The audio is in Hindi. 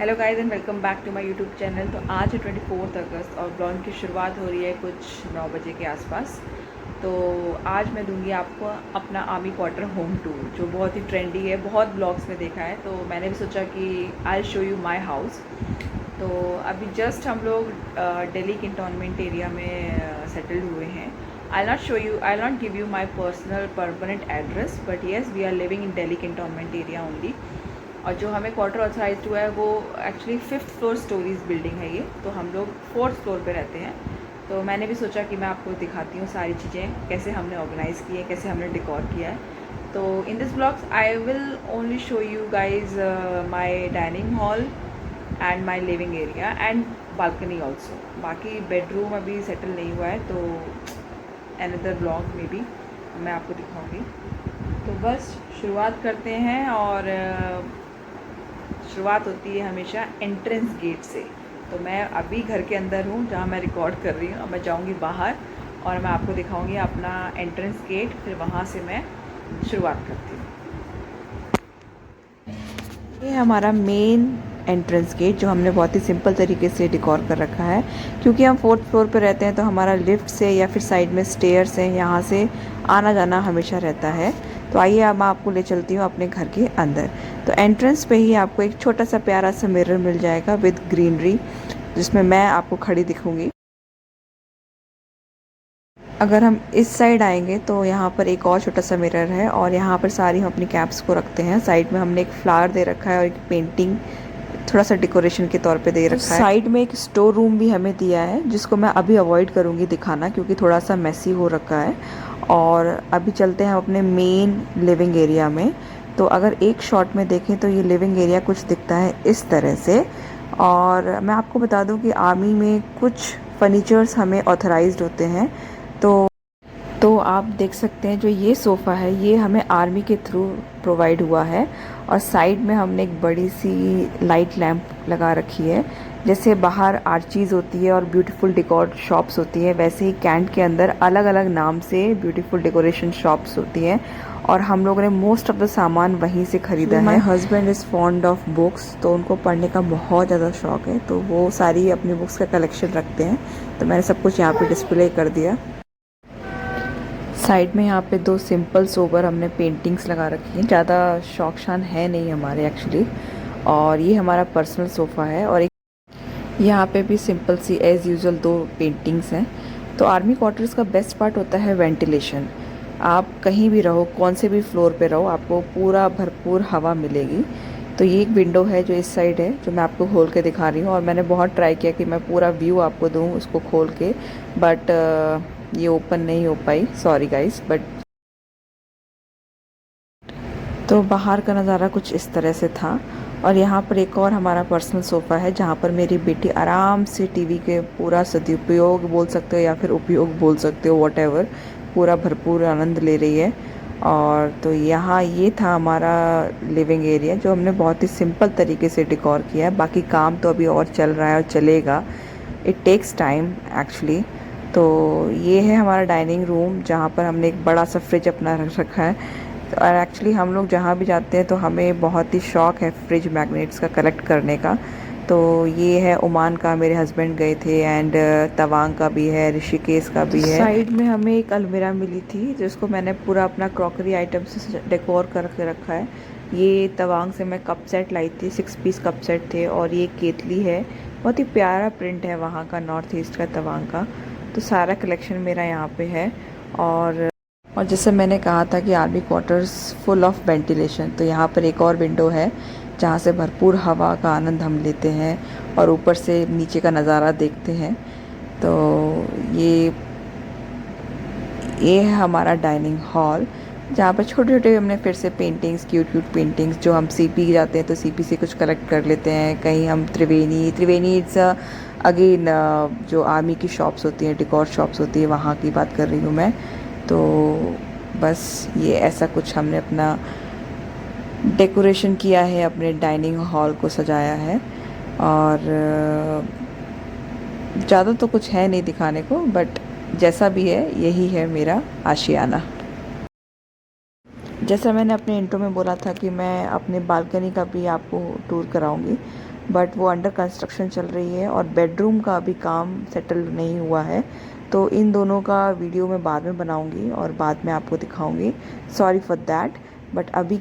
Hello guys and welcome back to my YouTube channel. तो आज है 24 अगस्त और ब्लॉग की शुरुआत हो रही है कुछ 9 बजे के आसपास। तो आज मैं दूंगी आपको अपना आर्मी क्वार्टर होम टूर, जो बहुत ही ट्रेंडी है, बहुत ब्लॉग्स में देखा है। तो मैंने भी सोचा कि I show you my house. तो अभी जस्ट हम लोग दिल्ली कैंटोनमेंट एरिया में सेटल्ड हुए हैं। I not give you my personal permanent address, but yes we are living in Delhi cantonment area only. और जो हमें क्वार्टर ऑथराइज्ड हुआ है वो actually 5th floor stories building है ये। तो हम लोग 4th फ्लोर पे रहते हैं। तो मैंने भी सोचा कि मैं आपको दिखाती हूँ सारी चीज़ें, कैसे हमने ऑर्गेनाइज़ की है, कैसे हमने डेकोर किया है। तो in this blogs I will only show you guys my dining hall and my living area and balcony also. बाकी बेडरूम अभी सेटल नहीं हुआ है, तो अनदर ब्लॉग में भी मैं आपको दिखाऊंगी। तो बस शुरुआत करते हैं। और शुरुआत होती है हमेशा एंट्रेंस गेट से। तो मैं अभी घर के अंदर हूँ जहाँ मैं रिकॉर्ड कर रही हूँ। अब मैं जाऊँगी बाहर और मैं आपको दिखाऊँगी अपना एंट्रेंस गेट, फिर वहाँ से मैं शुरुआत करती हूँ। ये हमारा मेन एंट्रेंस गेट, जो हमने बहुत ही सिंपल तरीके से डेकोर कर रखा है, क्योंकि हम 4th फ्लोर पर रहते हैं। तो हमारा लिफ्ट से या फिर साइड में स्टेयर्स हैं, यहाँ से आना जाना हमेशा रहता है। तो आइए अब मैं आपको ले चलती हूँ अपने घर के अंदर। तो एंट्रेंस पे ही आपको एक छोटा सा प्यारा सा मिरर मिल जाएगा विद ग्रीनरी, जिसमें मैं आपको खड़ी दिखूँगी। अगर हम इस साइड आएंगे तो यहाँ पर एक और छोटा सा मिरर है, और यहाँ पर सारी हम अपनी कैप्स को रखते हैं। साइड में हमने एक फ्लावर दे रखा है और एक पेंटिंग थोड़ा सा डेकोरेशन के तौर पे दे रखा है। साइड में एक स्टोर रूम भी हमें दिया है, जिसको मैं अभी अवॉइड करूँगी दिखाना, क्योंकि थोड़ा सा मेसी हो रखा है। और अभी चलते हैं अपने मेन लिविंग एरिया में। तो अगर एक शॉट में देखें तो ये लिविंग एरिया कुछ दिखता है इस तरह से। और मैं आपको बता दूं कि आर्मी में कुछ फर्नीचर्स हमें ऑथराइज्ड होते हैं। तो आप देख सकते हैं, जो ये सोफ़ा है ये हमें आर्मी के थ्रू प्रोवाइड हुआ है। और साइड में हमने एक बड़ी सी लाइट लैंप लगा रखी है। जैसे बाहर आर्चीज़ होती है और ब्यूटीफुल डेकोर शॉप्स होती है, वैसे ही कैंट के अंदर अलग अलग नाम से ब्यूटीफुल डेकोरेशन शॉप्स होती हैं। और हम लोगों ने मोस्ट ऑफ द सामान वहीं से ख़रीदा है। My husband is fond of books, तो उनको पढ़ने का बहुत ज़्यादा शौक है, तो वो सारी अपनी बुक्स का कलेक्शन रखते हैं। तो मैंने सब कुछ यहाँ पे डिस्प्ले कर दिया। साइड में यहाँ पे 2 सिंपल सोबर हमने पेंटिंग्स लगा रखी हैं। ज़्यादा शौकशान है नहीं हमारे एक्चुअली। और ये हमारा पर्सनल सोफ़ा है, और एक यहाँ पे भी सिंपल सी एज़ यूजुअल 2 पेंटिंग्स हैं। तो आर्मी क्वार्टर्स का बेस्ट पार्ट होता है वेंटिलेशन। आप कहीं भी रहो, कौन से भी फ्लोर पे रहो, आपको पूरा भरपूर हवा मिलेगी। तो ये एक विंडो है जो इस साइड है, जो मैं आपको खोल के दिखा रही हूँ। और मैंने बहुत ट्राई किया कि मैं पूरा व्यू आपको दूँ उसको खोल के, बट ये ओपन नहीं हो पाई, सॉरी गाइस। बट तो बाहर का नज़ारा कुछ इस तरह से था। और यहाँ पर एक और हमारा पर्सनल सोफ़ा है, जहाँ पर मेरी बेटी आराम से टीवी के पूरा सदुपयोग बोल सकते हो या फिर उपयोग बोल सकते हो, वॉटेवर, पूरा भरपूर आनंद ले रही है। और तो यहाँ ये था हमारा लिविंग एरिया, जो हमने बहुत ही सिंपल तरीके से डेकोर किया है। बाकी काम तो अभी और चल रहा है और चलेगा, इट टेक्स टाइम एक्चुअली। तो ये है हमारा डाइनिंग रूम, जहाँ पर हमने एक बड़ा सा फ्रिज अपना रख रखा है। और एक्चुअली हम लोग जहाँ भी जाते हैं तो हमें बहुत ही शौक़ है फ्रिज मैग्नेट्स का कलेक्ट करने का। तो ये है ओमान का, मेरे हस्बैंड गए थे, एंड तवांग का भी है, ऋषिकेश का भी है। साइड में हमें एक अलमीरा मिली थी, जिसको मैंने पूरा अपना क्रॉकरी आइटम से डेकोर करके रखा है। ये तवांग से मैं कप सेट लाई थी, 6 पीस कप सेट थे। और ये केतली है, बहुत ही प्यारा प्रिंट है वहाँ का, नॉर्थ ईस्ट का, तवांग का। तो सारा कलेक्शन मेरा यहाँ पे है। और जैसे मैंने कहा था कि army quarters full of ventilation, तो यहाँ पर एक और विंडो है जहाँ से भरपूर हवा का आनंद हम लेते हैं और ऊपर से नीचे का नज़ारा देखते हैं। तो ये है हमारा डाइनिंग हॉल, जहाँ पर छोटे छोटे हमने फिर से पेंटिंग्स, क्यूट क्यूट पेंटिंग्स, जो हम सीपी जाते हैं तो सीपी से कुछ कलेक्ट कर लेते हैं। कहीं हम त्रिवेणी इट्स अगेन जो आर्मी की शॉप्स होती हैं, डेकोर शॉप्स होती है, वहाँ की बात कर रही हूँ मैं। तो बस ये ऐसा कुछ हमने अपना डेकोरेशन किया है, अपने डाइनिंग हॉल को सजाया है। और ज़्यादा तो कुछ है नहीं दिखाने को, बट जैसा भी है यही है मेरा आशियाना। जैसा मैंने अपने इंट्रो में बोला था कि मैं अपने बालकनी का भी आपको टूर कराऊंगी, बट वो अंडर कंस्ट्रक्शन चल रही है और बेडरूम का अभी काम सेटल नहीं हुआ है। तो इन दोनों का वीडियो मैं बाद में बनाऊंगी और बाद में आपको दिखाऊंगी। सॉरी फॉर दैट, बट अभी